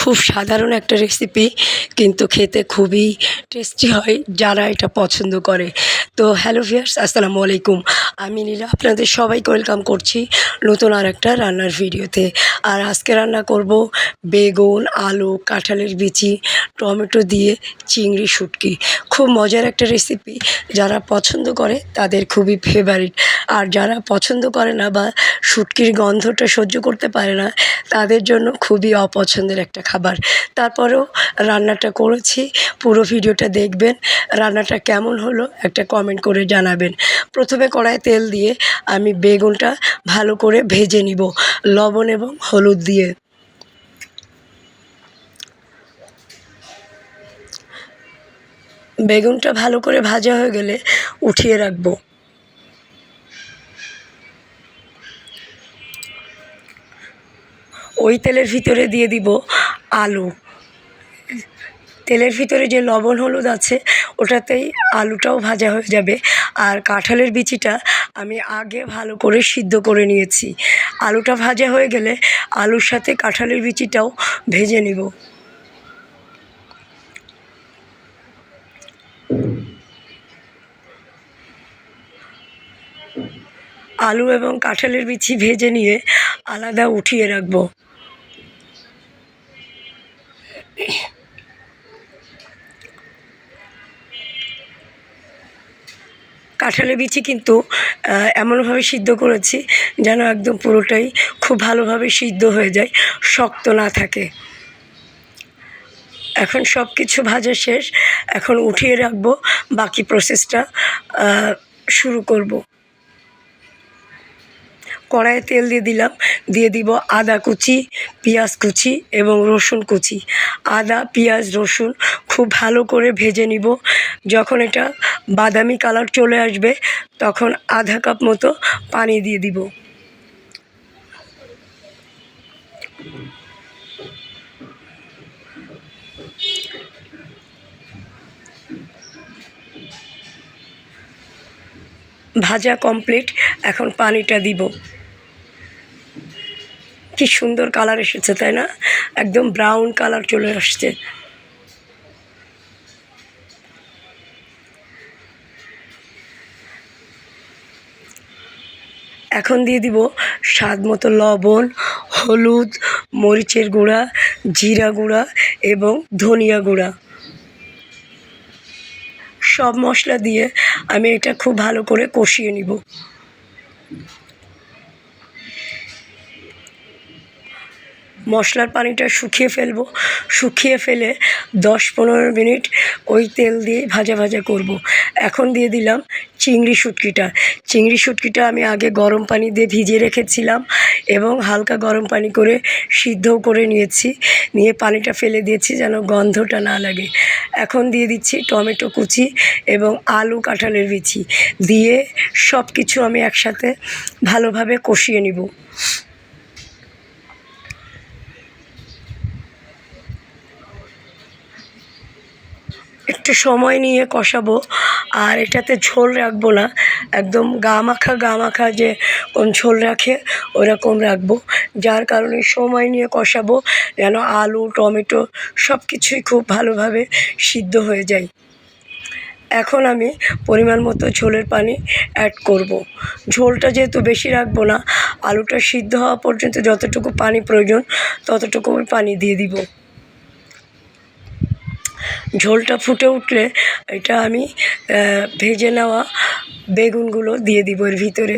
খুব সাধারণ একটা রেসিপি, কিন্তু খেতে খুবই টেস্টি হয় যারা এটা পছন্দ করে। তো হ্যালো ভিউয়ার্স, আসসালামু আলাইকুম। আমি নীলা আপনাদের সবাইকে ওয়েলকাম করছি নতুন আরেকটা রান্নার ভিডিওতে। আর আজকে রান্না করব বেগুন, আলু, কাঁঠালের বিচি, টমেটো দিয়ে চিংড়ি শুটকি। খুব মজার একটা রেসিপি, যারা পছন্দ করে তাদের খুবই ফেভারিট। আর যারা পছন্দ করে না বা শুটকির গন্ধটা সহ্য করতে পারে না, তাদের জন্য খুবই অপছন্দের একটা খাবার। তারপরেও রান্নাটা করেছি, পুরো ভিডিওটা দেখবেন। রান্নাটা কেমন হলো একটা কমেন্ট করে জানাবেন। প্রথমে কড়াইয়ে তেল দিয়ে আমি বেগুনটা ভালো করে ভেজে নিব লবণ এবং হলুদ দিয়ে। বেগুনটা ভালো করে ভাজা হয়ে গেলে উঠিয়ে রাখবো। ওই তেলের ভিতরে দিয়ে দিব আলু। তেলের ভিতরে যে লবণ হলুদ আছে ওটাতেই আলুটাও ভাজা হয়ে যাবে। আর কাঁঠালের বিচিটা আমি আগে ভালো করে সিদ্ধ করে নিয়েছি। আলুটা ভাজা হয়ে গেলে আলুর সাথে কাঁঠালের বিচিটাও ভেজে নিব। আলু এবং কাঁঠালের বিচি ভেজে নিয়ে আলাদা উঠিয়ে রাখবো। কাঁঠালের বিচি কিন্তু এমনভাবে সিদ্ধ করেছি যেন একদম পুরোটাই খুব ভালোভাবে সিদ্ধ হয়ে যায়, শক্ত না থাকে। এখন সব কিছু ভাজা শেষ, এখন উঠিয়ে রাখবো, বাকি প্রসেসটা শুরু করব। কড়াইয়ে তেল দিয়ে দিলাম, দিয়ে দিব আদা কুচি, পেঁয়াজ কুচি এবং রসুন কুচি। আদা, পেঁয়াজ, রসুন খুব ভালো করে ভেজে নিব। যখন এটা বাদামি কালার চলে আসবে তখন আধা কাপ মতো পানি দিয়ে দিব। ভাজা কমপ্লিট, এখন পানিটা দিব। কি সুন্দর কালার এসেছে, তাই না? একদম ব্রাউন কালার চলে আসছে। এখন দিয়ে দিব স্বাদ মতো লবণ, হলুদ, মরিচের গুঁড়া, জিরা গুঁড়া এবং ধনিয়া গুঁড়া। সব মশলা দিয়ে আমি এটা খুব ভালো করে কষিয়ে নিব। মশলার পানিটা শুকিয়ে ফেলবো। শুকিয়ে ফেলে 10-15 মিনিট ওই তেল দিয়ে ভাজা ভাজা করব। এখন দিয়ে দিলাম চিংড়ি শুটকিটা। চিংড়ি শুটকিটা আমি আগে গরম পানি দিয়ে ভিজিয়ে রেখেছিলাম এবং হালকা গরম পানি করে সিদ্ধও করে নিয়েছি। নিয়ে পানিটা ফেলে দিয়েছি যেন গন্ধটা না লাগে। এখন দিয়ে দিচ্ছি টমেটো কুচি এবং আলু, কাঁঠালের বিচি দিয়ে সব কিছু আমি একসাথে ভালোভাবে কষিয়ে নিব। একটু সময় নিয়ে কষাবো। আর এটাতে ঝোল রাখবো না, একদম গা মাখা যে ঝোল রাখে ওরকম রাখবো। যার কারণে সময় নিয়ে কষাবো যেন আলু, টমেটো সব কিছুই খুব ভালোভাবে সিদ্ধ হয়ে যায়। এখন আমি পরিমাণ মতো ঝোলের পানি অ্যাড করব। ঝোলটা যেহেতু বেশি রাখবো না, আলুটা সিদ্ধ হওয়া পর্যন্ত যতটুকু পানি প্রয়োজন ততটুকু পানি দিয়ে দিব। ঝোলটা ফুটে উঠলে এটা আমি ভেজে নেওয়া বেগুনগুলো দিয়ে দিব এর ভিতরে।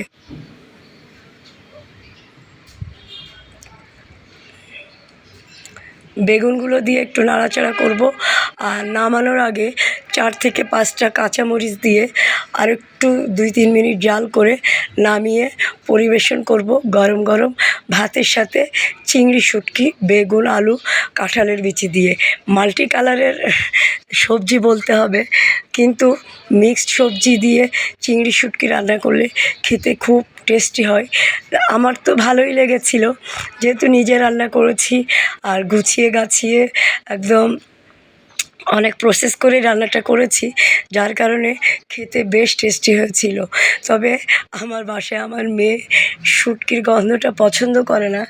বেগুনগুলো দিয়ে একটু নাড়াচাড়া করব। আর নামানোর আগে 4 থেকে 5টা কাঁচামরিচ দিয়ে আর একটু 2-3 মিনিট জাল করে নামিয়ে পরিবেশন করব গরম গরম ভাতের সাথে চিংড়ি শুটকি, বেগুন, আলু, কাঁঠালের বিচি দিয়ে। মাল্টি কালারের সবজি বলতে হবে, কিন্তু মিক্সড সবজি দিয়ে চিংড়ি শুটকি রান্না করলে খেতে খুব টেস্টি হয়। আমার তো ভালোই লেগেছিল, যেহেতু নিজে রান্না করেছি আর গুছিয়ে গাছিয়ে একদম অনেক প্রসেস করে রান্নাটা করেছি, যার কারণে খেতে বেশ টেস্টি হয়েছিল। তবে আমার বাসায় আমার মেয়ে শুটকির গন্ধটা পছন্দ করে না,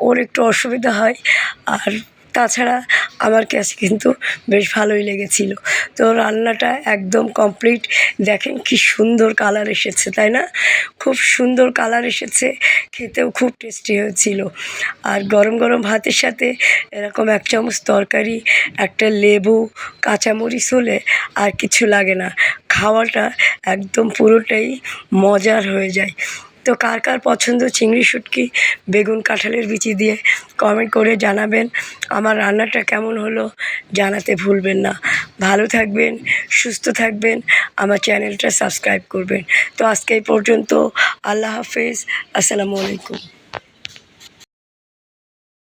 ওর একটু অসুবিধা হয়। আর তাছাড়া আমার কাছে কিন্তু বেশ ভালোই লেগেছিল। তো রান্নাটা একদম কমপ্লিট। দেখেন কি সুন্দর কালার এসেছে, তাই না? খুব সুন্দর কালার এসেছে, খেতেও খুব টেস্টি হয়েছিল। আর গরম গরম ভাতের সাথে এরকম 1 চামচ তরকারি, একটা লেবু, কাঁচামরিচ হলে আর কিছু লাগে না। খাওয়াটা একদম পুরোটাই মজার হয়ে যায়। তো কার কার পছন্দ চিংড়ি শুঁটকি বেগুন কাঁঠালের বিচি দিয়ে কমেন্ট করে জানাবেন। আমার রান্নাটা কেমন হলো জানাতে ভুলবেন না। ভালো থাকবেন, সুস্থ থাকবেন, আমার চ্যানেলটা সাবস্ক্রাইব করবেন। তো আজকে এই পর্যন্ত। আল্লাহ হাফেজ। আসসালামু আলাইকুম।